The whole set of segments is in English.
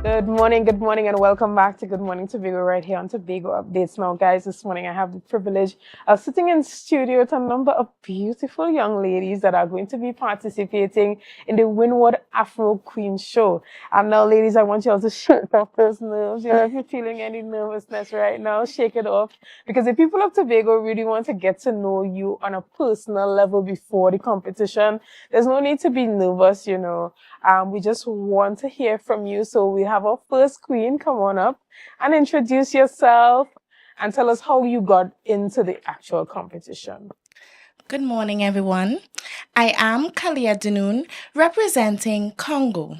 good morning, and welcome back to Good Morning Tobago right here on Tobago Updates. Now, guys, this morning I have the privilege of sitting in studio with a number of beautiful young ladies that are going to be participating in the Windward Afro Queen Show. And now, ladies, I want you all to shake off those nerves. You know, if you're feeling any nervousness right now, shake it off. Because the people of Tobago really want to get to know you on a personal level before the competition. There's no need to be nervous, you know. We just want to hear from you. So we have our first queen. Come on up and introduce yourself and tell us how you got into the actual competition. Good morning, everyone. I am Kalia Danoon, representing Congo.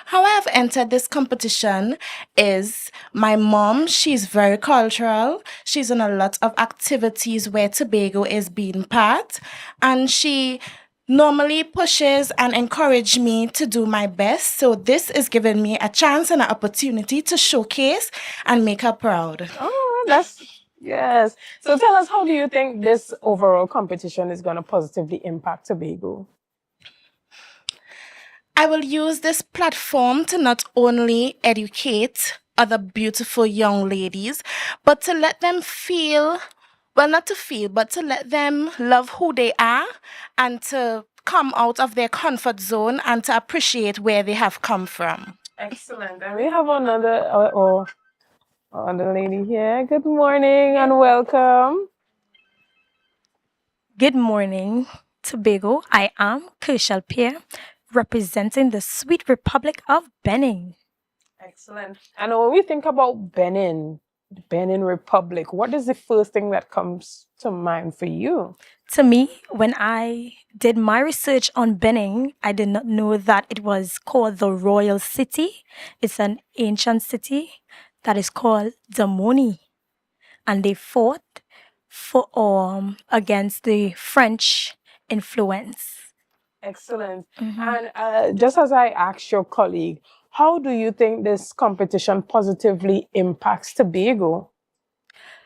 How I've entered this competition is my mom. She's very cultural. She's in a lot of activities where Tobago is being part, and she normally pushes and encourages me to do my best. So this is giving me a chance and an opportunity to showcase and make her proud. Oh, yes. So tell us, how do you think this overall competition is going to positively impact Tobago? I will use this platform to not only educate other beautiful young ladies, but to let them feel, well, not to feel, but to let them love who they are and to come out of their comfort zone and to appreciate where they have come from. Excellent. And we have another lady here. Good morning and welcome. Good morning, Tobago. I am Kershal Pierre, representing the sweet Republic of Benin. Excellent. And when we think about Benin, the Benin Republic, what is the first thing that comes to mind for you? To me, when I did my research on Benin, I did not know that it was called the Royal City. It's an ancient city that is called Damoni, and they fought for against the French influence. Excellent. And just as I asked your colleague, how do you think this competition positively impacts Tobago?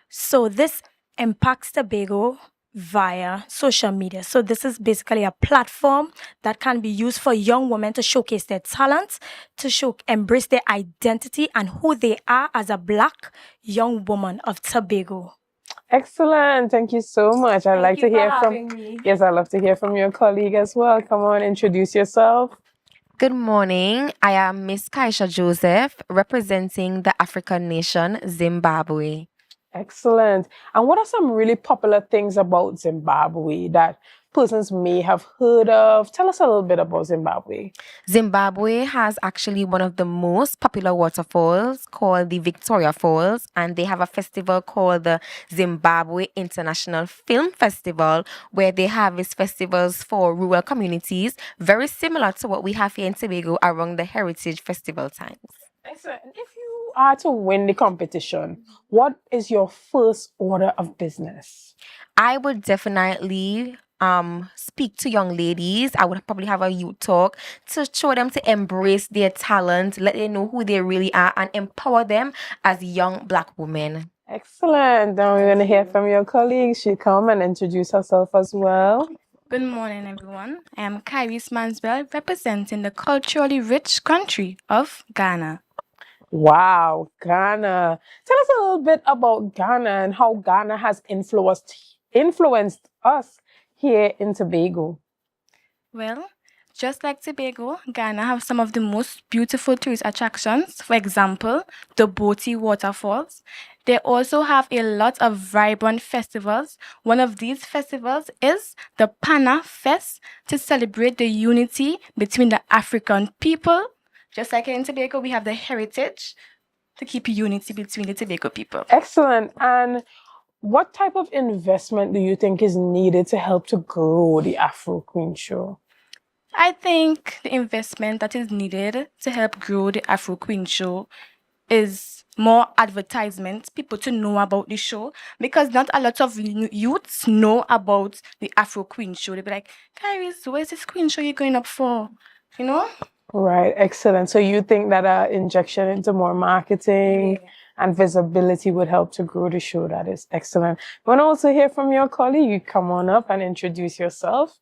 So this impacts Tobago via social media. So this is basically a platform that can be used for young women to showcase their talents, to embrace their identity and who they are as a Black young woman of Tobago. Excellent. Thank you so much. I'd like to hear from me. Yes, I'd love to hear from your colleague as well. Come on, introduce yourself. Good morning. I am Miss Kaisha Joseph, representing the African nation Zimbabwe. Excellent. And what are some really popular things about Zimbabwe that persons may have heard of? Tell us a little bit about Zimbabwe. Zimbabwe has actually one of the most popular waterfalls called the Victoria Falls, and they have a festival called the Zimbabwe International Film Festival, where they have these festivals for rural communities, very similar to what we have here in Tobago around the Heritage Festival times. Excellent. And if you are to win the competition, what is your first order of business? I would definitely speak to young ladies. I would probably have a youth talk to show them to embrace their talent, let them know who they really are, and empower them as young Black women. Excellent. Now we're going to hear from your colleague. She come and introduce herself as well. Good morning, everyone. I am Kairis Mansbell, representing the culturally rich country of Ghana. Wow, Ghana. Tell us a little bit about Ghana and how Ghana has influenced us here in Tobago. Well, just like Tobago, Ghana have some of the most beautiful tourist attractions. For example, the Boti waterfalls. They also have a lot of vibrant festivals. One of these festivals is the Pana Fest, to celebrate the unity between the African people. Just like in Tobago, we have the heritage to keep unity between the Tobago people. Excellent. And what type of investment do you think is needed to help to grow the Afro Queen Show? I think the investment that is needed to help grow the Afro Queen Show is more advertisements, people to know about the show, because not a lot of youths know about the Afro Queen Show. They'll be like, Kairis, where's this Queen Show you're going up for? You know? Right, excellent. So you think that an injection into more marketing and visibility would help to grow the show? That is excellent. I want to also hear from your colleague. You come on up and introduce yourself.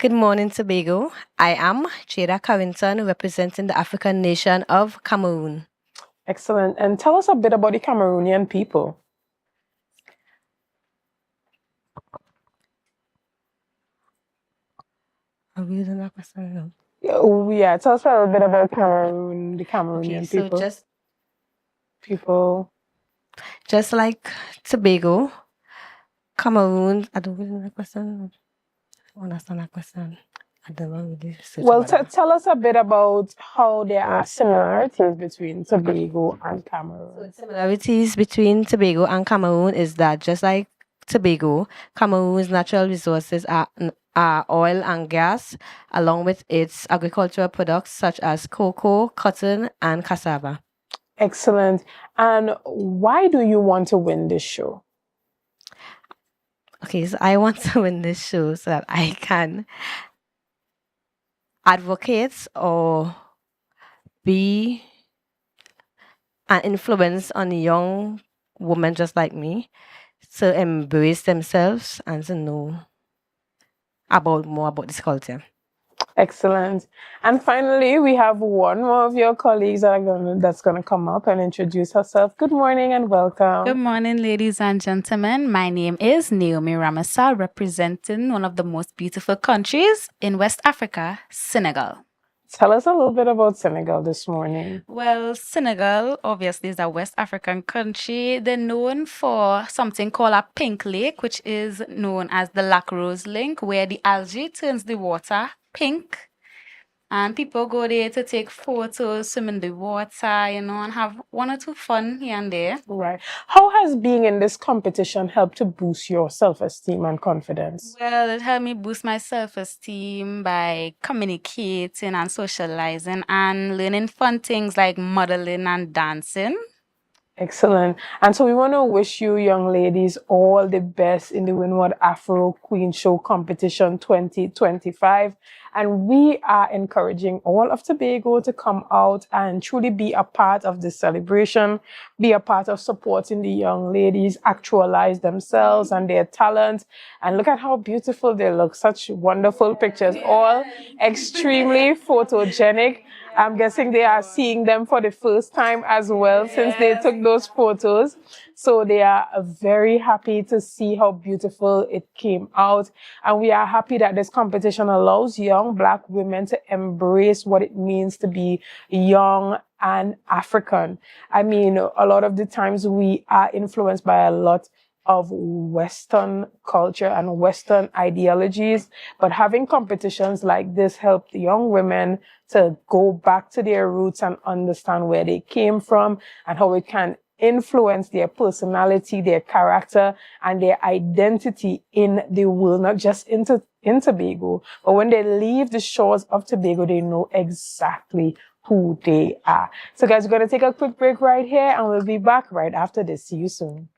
Good morning, Tobago. I am Jada Carrington, representing the African nation of Cameroon. Excellent. And tell us a bit about the Cameroonian people. Are we using that question now? Yeah, tell us a little bit about Cameroon, the Cameroonian Okay, so people. People. just like Tobago, Cameroon. I don't really know that question. I don't understand that question. I don't really research Well, about that. tell us a bit about how there are similarities between Tobago and Cameroon. Similarities between Tobago and Cameroon is that just like Tobago, Cameroon's natural resources are oil and gas, along with its agricultural products such as cocoa, cotton, and cassava. Excellent. And why do you want to win this show? Okay, so I want to win this show so that I can advocate or be an influence on young women just like me to embrace themselves and to know more about this culture. Excellent. And finally, we have one more of your colleagues that's gonna come up and introduce herself. Good morning and welcome. Good morning, ladies and gentlemen. My name is Naomi Ramasa, representing one of the most beautiful countries in West Africa, Senegal. Tell us a little bit about Senegal this morning. Well, Senegal obviously is a West African country. They're known for something called a pink lake, which is known as the Lac Rose Lake, where the algae turns the water pink. And people go there to take photos, swim in the water, and have one or two fun here and there. Right. How has being in this competition helped to boost your self-esteem and confidence? Well, it helped me boost my self-esteem by communicating and socializing and learning fun things like modeling and dancing. Excellent. And so we want to wish you young ladies all the best in the Windward Afro Queen Show Competition 2025. And we are encouraging all of Tobago to come out and truly be a part of this celebration, be a part of supporting the young ladies, actualize themselves and their talent. And look at how beautiful they look. Such wonderful pictures, all extremely photogenic. I'm guessing they are seeing them for the first time as well since they took those photos. So they are very happy to see how beautiful it came out. And we are happy that this competition allows young Black women to embrace what it means to be young and African. I mean, a lot of the times we are influenced by a lot of Western culture and Western ideologies, but having competitions like this help the young women to go back to their roots and understand where they came from and how it can influence their personality, their character, and their identity in the world, not just in Tobago, but when they leave the shores of Tobago, they know exactly who they are. So guys, we're going to take a quick break right here and we'll be back right after this. See you soon.